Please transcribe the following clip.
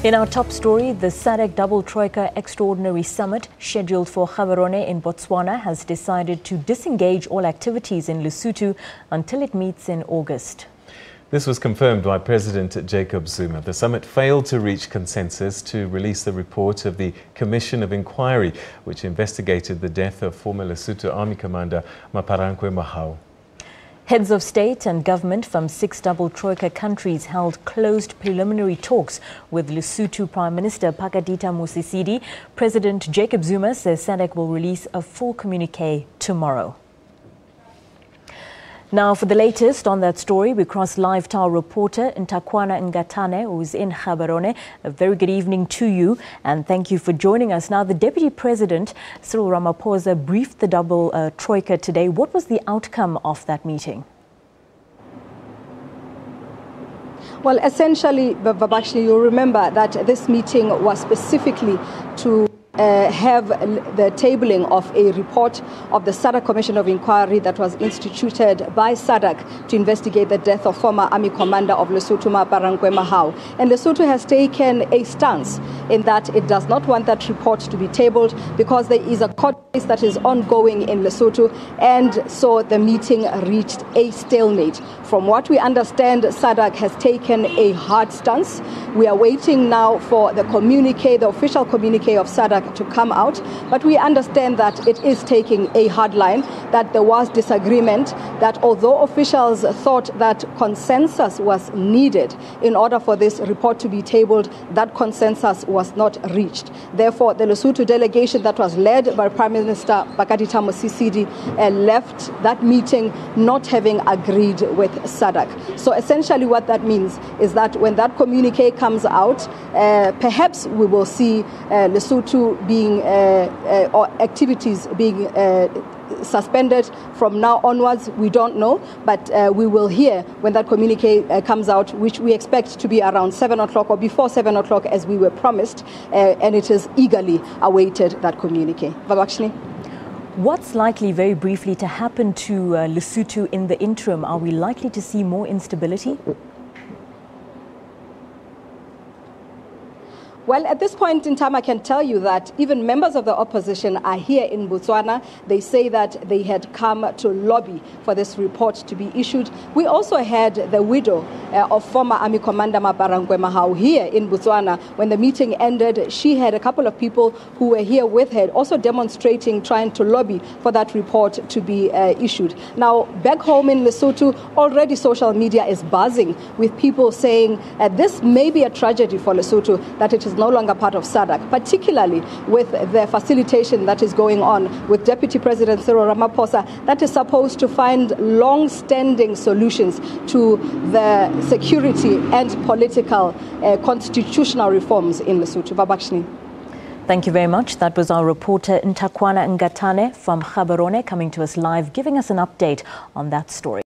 In our top story, the SADC Double Troika Extraordinary Summit, scheduled for Gaborone in Botswana, has decided to disengage all activities in Lesotho until it meets in August. This was confirmed by President Jacob Zuma. The summit failed to reach consensus to release the report of the Commission of Inquiry, which investigated the death of former Lesotho Army Commander Maaparankoe Mahao. Heads of state and government from 6 Double Troika countries held closed preliminary talks with Lesotho Prime Minister Pakadita Mosisili. President Jacob Zuma says SADC will release a full communiqué tomorrow. Now, for the latest on that story, we cross live to our reporter Nthakoana Ngatane, who is in Gaborone. A very good evening to you, and thank you for joining us. Now, the Deputy President, Cyril Ramaphosa, briefed the Double Troika today. What was the outcome of that meeting? Well, essentially, Babakshi, you'll remember that this meeting was specifically to have the tabling of a report of the SADC Commission of Inquiry that was instituted by SADC to investigate the death of former Army Commander of Lesotho, Maaparankoe Mahao. And Lesotho has taken a stance in that it does not want that report to be tabled because there is a court case that is ongoing in Lesotho, and so the meeting reached a stalemate. From what we understand, SADC has taken a hard stance. We are waiting now for the communique, the official communique of SADC to come out, but we understand that it is taking a hard line, that there was disagreement, that although officials thought that consensus was needed in order for this report to be tabled, that consensus was not reached. Therefore, the Lesotho delegation that was led by Prime Minister Pakadita Mosisili left that meeting not having agreed with SADC. So essentially what that means is that when that communique comes out, perhaps we will see Lesotho being or activities being suspended from now onwards. We don't know, but we will hear when that communique comes out, which we expect to be around 7 o'clock or before 7 o'clock as we were promised, and it is eagerly awaited, that communique. Babakshini? What's likely, very briefly, to happen to Lesotho in the interim? Are we likely to see more instability? Well, at this point in time, I can tell you that even members of the opposition are here in Botswana. They say that they had come to lobby for this report to be issued. We also had the widow of former Army Commander Maaparankoe Mahao here in Botswana. When the meeting ended, she had a couple of people who were here with her, also demonstrating, trying to lobby for that report to be issued. Now, back home in Lesotho, already social media is buzzing with people saying this may be a tragedy for Lesotho, that it is no longer part of SADC, particularly with the facilitation that is going on with Deputy President Cyril Ramaphosa that is supposed to find long-standing solutions to the security and political constitutional reforms in Lesotho. Babakshini. Thank you very much. That was our reporter Nthakoana Ngatane from Gaborone, coming to us live, giving us an update on that story.